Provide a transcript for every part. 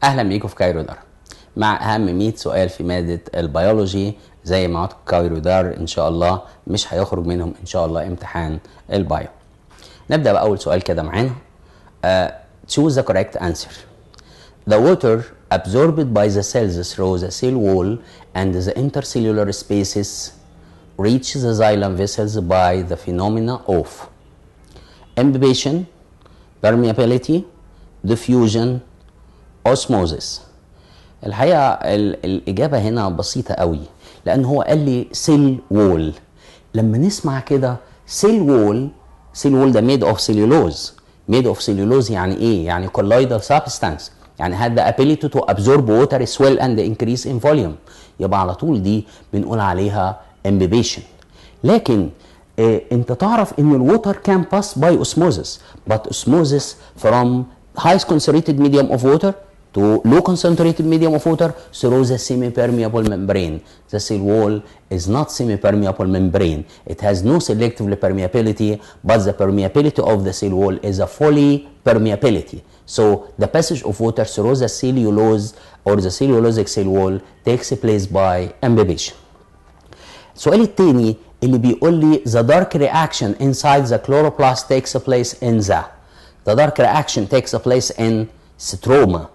اهلا بيكم في كايرو دار مع اهم 100 سؤال في ماده البيولوجي. زي ما قلت كايرو دار ان شاء الله مش هيخرج منهم ان شاء الله امتحان البايو. نبدا باول سؤال كده معانا. Choose the correct answer. The water absorbed by the cells through the cell wall and the intercellular spaces reach the xylem vessels by the phenomena of imbibition, permeability, diffusion, osmosis. الحقيقة الإجابة هنا بسيطة قوي، لأن هو قال لي سيل وول. لما نسمع كده سيل وول ده made of cellulose. made of cellulose يعني إيه؟ يعني colloidal substance، يعني had the ability to absorb water, swell and increase in volume. يبقى على طول دي بنقول عليها imbibition. لكن انت تعرف ان الووتر can pass by osmosis, but osmosis from high concentrated medium of water to low concentrated medium of water through the semi-permeable membrane. The cell wall is not semi-permeable membrane. It has no selective permeability, but the permeability of the cell wall is a fully permeability. So the passage of water through the cellulose or the cellulosic cell wall takes place by imbibition. السؤال الثاني اللي بيقول لي the dark reaction inside the chloroplast takes place in the dark reaction takes place in stroma,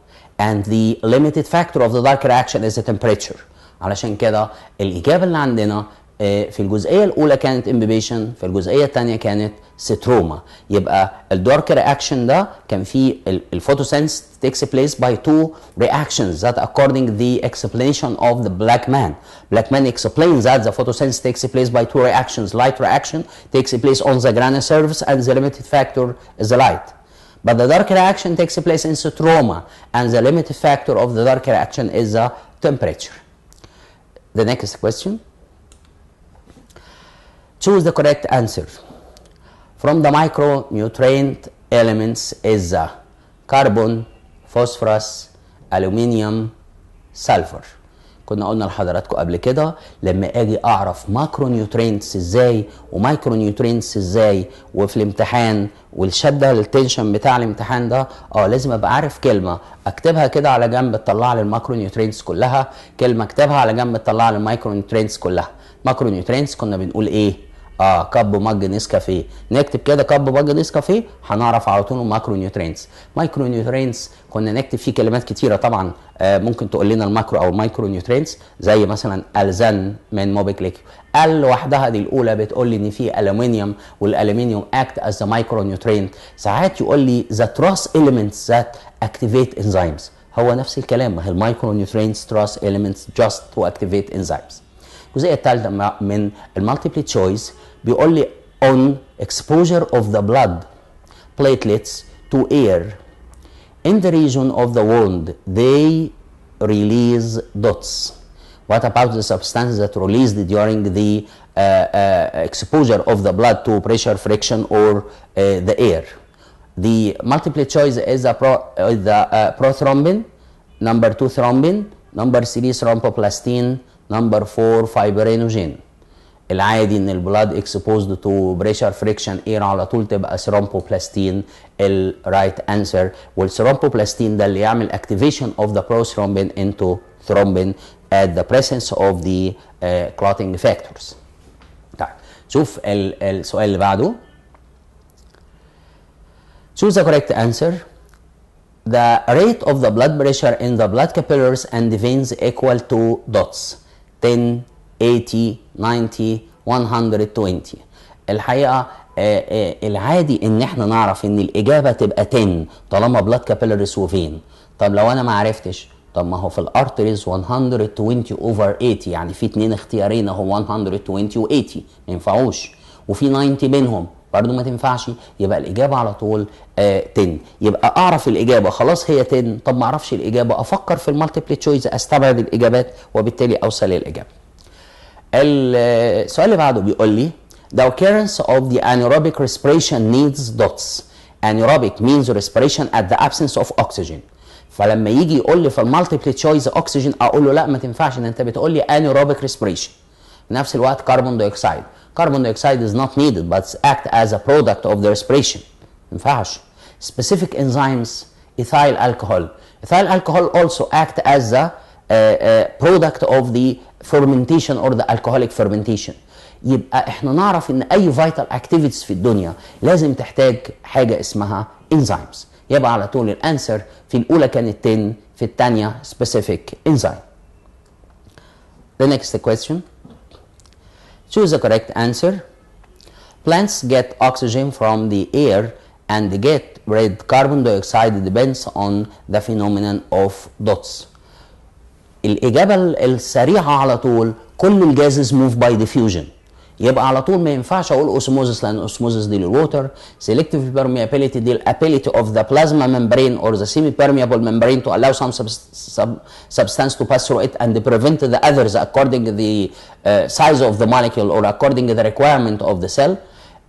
and the limited factor of the dark reaction is the temperature. علشان كده الإجابة اللي عندنا في الجزئية الأولى كانت imbibition، في الجزئية الثانية كانت ستروما. يبقى الدارك رياكشن ده كان فيه الفوتوسينث takes place by two reactions that according the explanation of the black man. Black man explains that the photosynthesis takes place by two reactions. Light reaction takes place on the granular surface and the limited factor is the light. But the dark reaction takes place in stroma, and the limited factor of the dark reaction is the temperature. The next question. Choose the correct answer. From the micronutrient elements is the carbon, phosphorus, aluminium, sulfur. كنا قلنا لحضراتكم قبل كده لما اجي اعرف ماكرو نيوترينتس ازاي ومايكرو نيوترينتس ازاي وفي الامتحان والشده للتنشن بتاع الامتحان ده لازم ابقى عارف كلمه اكتبها كده على جنب تطلع لي الماكرو نيوترينتس كلها، كلمه اكتبها على جنب تطلع لي المايكرو نيوترينتس كلها. ماكرو نيوترينتس كنا بنقول ايه؟ كب مج نسكافيه. نكتب كده كب مج نسكافيه هنعرف على طول الماكرو نيوترينتس. مايكرو نيوترينتس كنا نكتب فيه كلمات كتيره طبعا. ممكن تقول لنا الماكرو او المايكرو نيوترينتس زي مثلا الزن من موبيكليك. لوحدها دي الاولى بتقول لي ان في الومنيوم، والالومنيوم اكت از مايكرو نيوترينت. ساعات يقول لي ذا تراس اليمنتس ذات اكتيفيت انزيمز. هو نفس الكلام، ما هي المايكرو نيوترينتس تراس اليمنتس جاست تو اكتيفيت انزيمز. الجزئيه الثالثه من المالتيبل تشويس بيقول لي on exposure of the blood platelets to air in the region of the wound they release dots. What about the substance that released during the exposure of the blood to pressure, friction or the air? The multiple choice is the prothrombin, number 2 thrombin, number 3 thromboplastin, number 4 fibrinogen. العادي ان البلاد اكسبوزد تو بريشر فريكشن اير على طول تبقى ثرومبوبلاستين الرايت انسر. والثرومبوبلاستين ده اللي يعمل اكتيفيشن اوف ذا بروثرومبين انتو ثرومبين at the presence of the clotting factors. طيب شوف السؤال اللي بعده. Choose the correct answer. The rate of the blood pressure in the blood capillaries and veins equal to dots 10, 80, 90, 120. الحقيقه العادي ان احنا نعرف ان الاجابه تبقى 10 طالما بلاد كابيلاريز وفين. طب لو انا ما عرفتش، طب ما هو في الارتريز 120 اوفر 80، يعني في اتنين اختيارين اهو 120 و80 ما ينفعوش، وفي 90 بينهم برضه ما تنفعش. يبقى الاجابه على طول 10. يبقى اعرف الاجابه خلاص هي 10. طب ما اعرفش الاجابه افكر في المالتيبل تشويس استبعد الاجابات وبالتالي اوصل للاجابه. السؤال اللي بعده بيقول لي the occurrence of the anaerobic respiration needs dots. anaerobic means respiration at the absence of oxygen. فلما يجي يقول لي في المالتيبل تشويس اكسجين اقول له لا ما تنفعش، ان انت بتقول لي anaerobic respiration. في نفس الوقت كربون دايوكسيد. carbon dioxide is not needed but act as a product of the respiration. ما ينفعش. specific enzymes ethyl alcohol Ethyl alcohol also act as the product of the fermentation or the alcoholic fermentation. يبقى احنا نعرف ان اي vital activities في الدنيا لازم تحتاج حاجه اسمها enzymes. يبقى على طول الانسر في الاولى كانت 10، في الثانيه specific enzyme. The next question. Choose the correct answer. Plants get oxygen from the air and get rid carbon dioxide depends on the phenomenon of dots. الإجابة السريعة على طول كل الجازز move by diffusion. يبقى على طول ما ينفعش اقول اوسموزس لان اوسموزس دي للووتر. سيلكتيف permeability دي الابيليتي اوف ذا بلازما membrane or the semi permeable membrane to allow some substance to pass through it and prevent the others according to the size of the molecule or according to the requirement of the cell.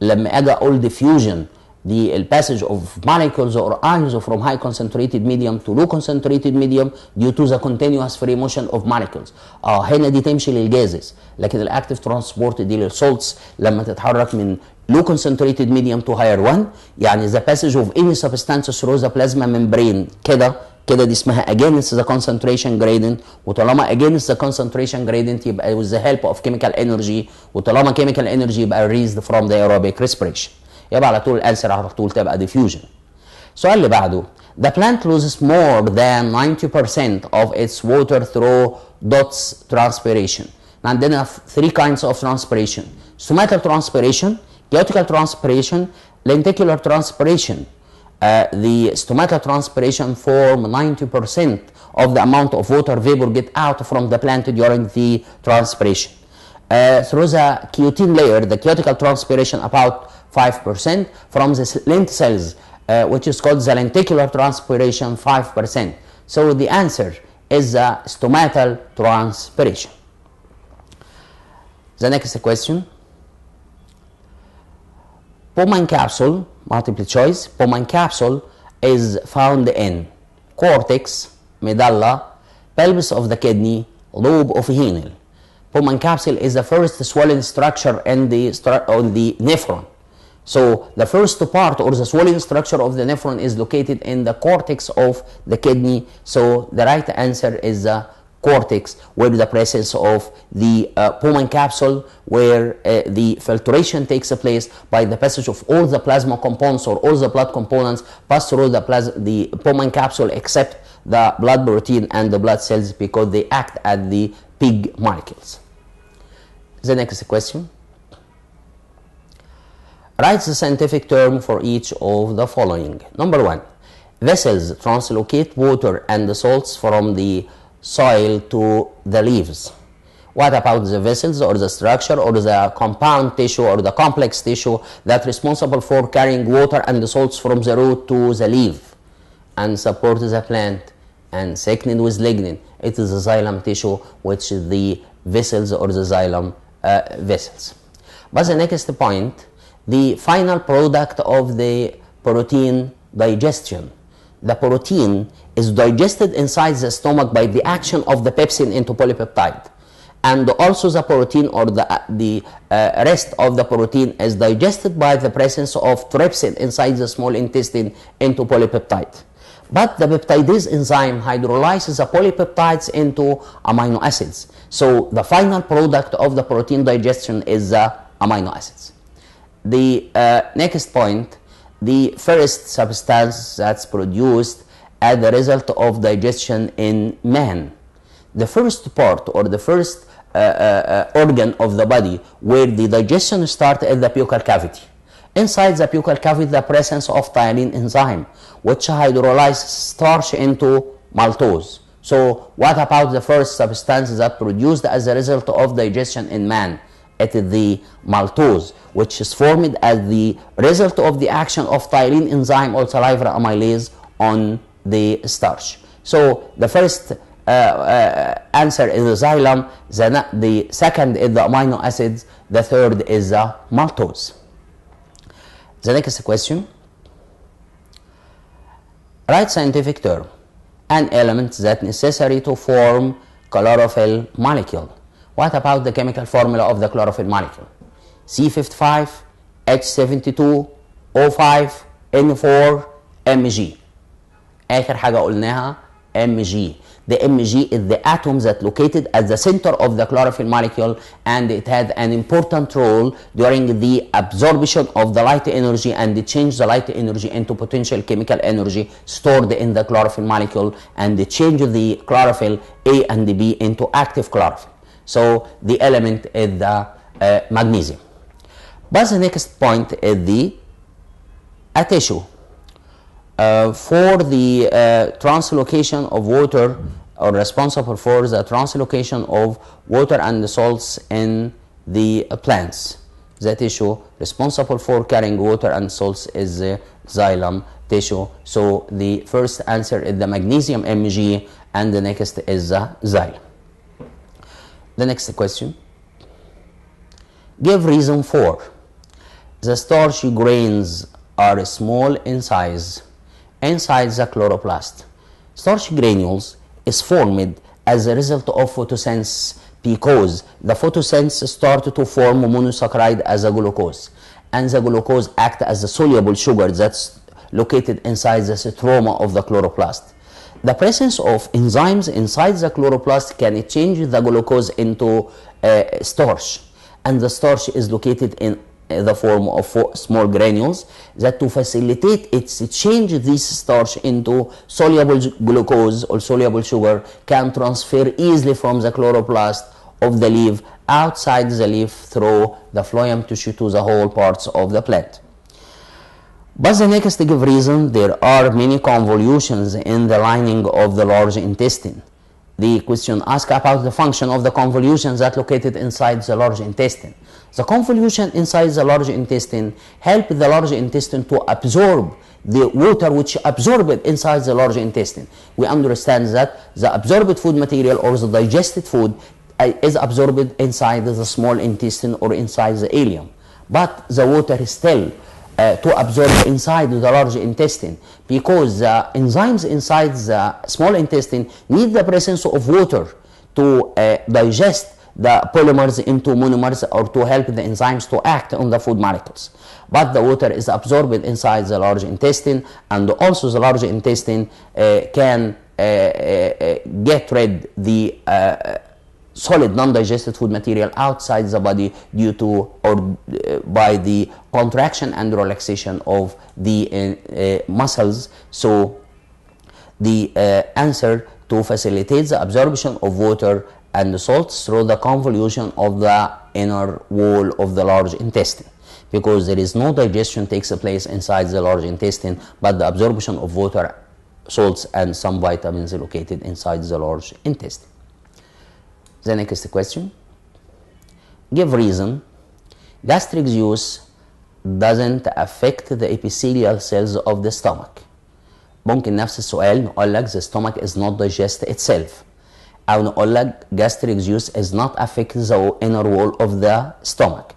لما اجي اقول diffusion the passage of molecules or ions from high concentrated medium to low concentrated medium due to the continuous free motion of molecules. هنا دي تمشي للجازز، لكن الاكتيف ترانسبورت دي للسولتس لما تتحرك من low concentrated medium to higher one، يعني the passage of any substance through the plasma membrane كده دي اسمها against the concentration gradient، وطالما against the concentration gradient يبقى with the help of chemical energy، وطالما chemical energy يبقى released from the aerobic respiration. يبقى على طول الانسر على طول تبقى diffusion. السؤال اللي بعده the plant loses more than 90% of its water through dots transpiration. عندنا 3 kinds of transpiration: stomatal transpiration, cuticle transpiration, lenticular transpiration. The stomatal transpiration form 90% of the amount of water vapor get out from the plant during the transpiration. Through the cutin layer, the cuticle transpiration about 5%, from the lenticels, which is called the lenticular transpiration 5%. So the answer is the stomatal transpiration. The next question. Poman capsule, multiple choice. Poman capsule is found in cortex, medulla, pelvis of the kidney, lobe of Henle. Poman capsule is the first swollen structure in the nephron. So the first part or the swollen structure of the nephron is located in the cortex of the kidney. So the right answer is the cortex, where the presence of the Poman capsule, where the filtration takes place by the passage of all the plasma components or all the blood components pass through the Poman capsule except the blood protein and the blood cells because they act as the pig molecules. The next question. Write the scientific term for each of the following. Number 1. Vessels translocate water and the salts from the soil to the leaves. What about the vessels or the structure or the compound tissue or the complex tissue that's responsible for carrying water and the salts from the root to the leaf and support the plant and thickened with lignin? It is the xylem tissue, which is the vessels or the xylem vessels. But the next point, the final product of the protein digestion. The protein is digested inside the stomach by the action of the pepsin into polypeptide. And also the protein or the rest of the protein is digested by the presence of trypsin inside the small intestine into polypeptide. But the peptidase enzyme hydrolyzes the polypeptides into amino acids. So the final product of the protein digestion is the amino acids. The next point, the first substance that's produced as the result of digestion in man. The first part or the first organ of the body where the digestion starts is the buccal cavity. Inside the buccal cavity, the presence of ptyalin enzyme, which hydrolyzes starch into maltose. So what about the first substance that produced as a result of digestion in man? It is the maltose, which is formed as the result of the action of ptyalin enzyme or salivary amylase on the starch. So the first answer is the xylem, the second is the amino acids, the third is the maltose. The next question. Write scientific term. An element that necessary to form chlorophyll molecule. What about the chemical formula of the chlorophyll molecule? C55, H72, O5, N4, Mg. آخر حاجة قلناها Mg. The Mg is the atom that located at the center of the chlorophyll molecule, and it had an important role during the absorption of the light energy and change the light energy into potential chemical energy stored in the chlorophyll molecule, and change the chlorophyll A and B into active chlorophyll. So the element is the magnesium. But the next point is a tissue. For the translocation of water, or responsible for the translocation of water and salts in the plants. The tissue responsible for carrying water and salts is the xylem tissue. So the first answer is the magnesium Mg, and the next is the xylem. The next question. Give reason for. The starch grains are small in size inside the chloroplast. Starch granules is formed as a result of photosynthesis, because the photosynthesis start to form monosaccharide as a glucose, and the glucose act as a soluble sugar that's located inside the stroma of the chloroplast. The presence of enzymes inside the chloroplast can change the glucose into starch, and the starch is located in the form of small granules that, to facilitate its change this starch into soluble glucose or soluble sugar, can transfer easily from the chloroplast of the leaf outside the leaf through the phloem tissue to the whole parts of the plant. But the next give reason, there are many convolutions in the lining of the large intestine. The question asks about the function of the convolutions that located inside the large intestine. The convolution inside the large intestine help the large intestine to absorb the water which absorbed inside the large intestine. We understand that the absorbed food material or the digested food is absorbed inside the small intestine or inside the ileum, but the water is still to absorb inside the large intestine, because the enzymes inside the small intestine need the presence of water to digest the polymers into monomers, or to help the enzymes to act on the food molecules. But the water is absorbed inside the large intestine, and also the large intestine can get rid the solid non-digested food material outside the body due to or by the contraction and relaxation of the muscles. So the answer, to facilitate the absorption of water and the salts through the convolution of the inner wall of the large intestine, because there is no digestion takes place inside the large intestine, but the absorption of water, salts, and some vitamins located inside the large intestine. The next question. Give reason. Gastric juice doesn't affect the epithelial cells of the stomach. ممكن نفس السؤال نقول لك the stomach is not digest itself، أو نقول لك gastric juice is not affect the inner wall of the stomach.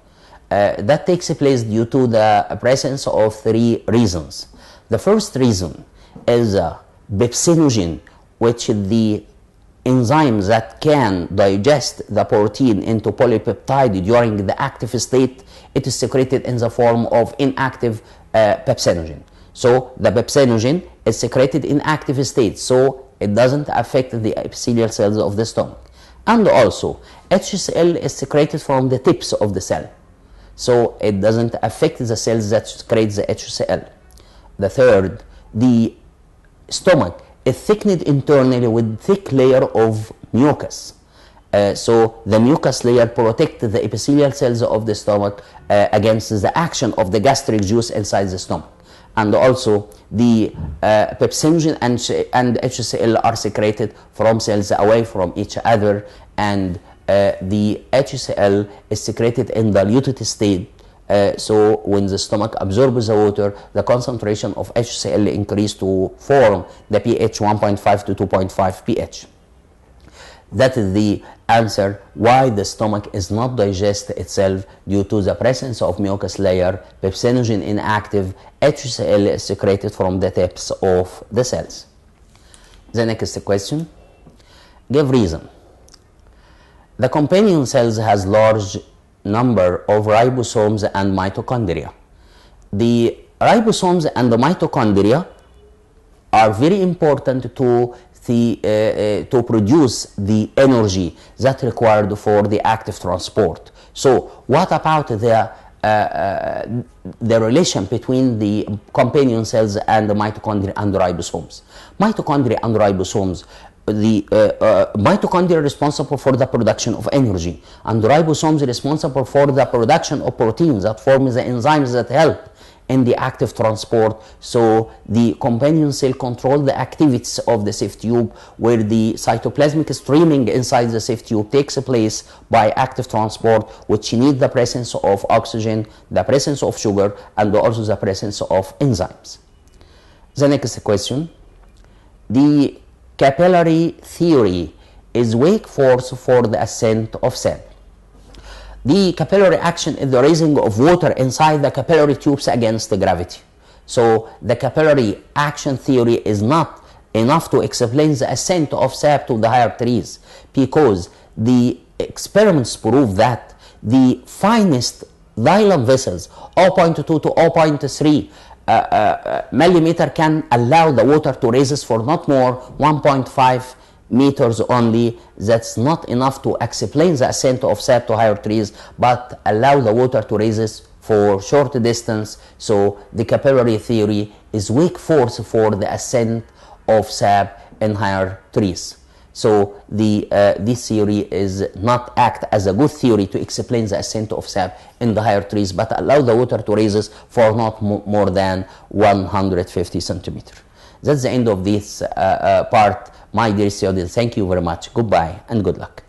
That takes place due to the presence of three reasons. The first reason is pepsinogen, which is the enzyme that can digest the protein into polypeptide during the active state. It is secreted in the form of inactive pepsinogen. So the pepsinogen is secreted in active state, so it doesn't affect the epithelial cells of the stomach. And also HCl is secreted from the tips of the cell, so it doesn't affect the cells that secrete the HCl. The third, the stomach is thickened internally with thick layer of mucus. So the mucus layer protects the epithelial cells of the stomach against the action of the gastric juice inside the stomach. And also the pepsinogen and HCl are secreted from cells away from each other, and the HCl is secreted in diluted state. So when the stomach absorbs the water, the concentration of HCl increases to form the pH 1.5 to 2.5 pH. That is the answer why the stomach is not digest itself, due to the presence of mucus layer, pepsinogen inactive, HCl is secreted from the tips of the cells. The next question. Give reason. The companion cells has large number of ribosomes and mitochondria. The ribosomes and the mitochondria are very important to to produce the energy that required for the active transport. So what about the relation between the companion cells and the mitochondria and ribosomes? Mitochondria and ribosomes, the mitochondria are responsible for the production of energy, and the ribosomes are responsible for the production of proteins that form the enzymes that help in the active transport. So the companion cell control the activities of the sieve tube, where the cytoplasmic streaming inside the sieve tube takes place by active transport, which need the presence of oxygen, the presence of sugar, and also the presence of enzymes. The next question: the capillary theory is weak force for the ascent of sap. The capillary action is the raising of water inside the capillary tubes against the gravity. So the capillary action theory is not enough to explain the ascent of sap to the higher trees, because the experiments prove that the finest xylem vessels, 0.2 to 0.3 millimeter, can allow the water to rise for not more 1.5 meters only. That's not enough to explain the ascent of sap to higher trees, but allow the water to rise for short distance. So the capillary theory is weak force for the ascent of sap in higher trees. So this theory is not act as a good theory to explain the ascent of sap in the higher trees, but allow the water to rise for not more than 150 centimeters. That's the end of this part, my dear students. Thank you very much. Goodbye and good luck.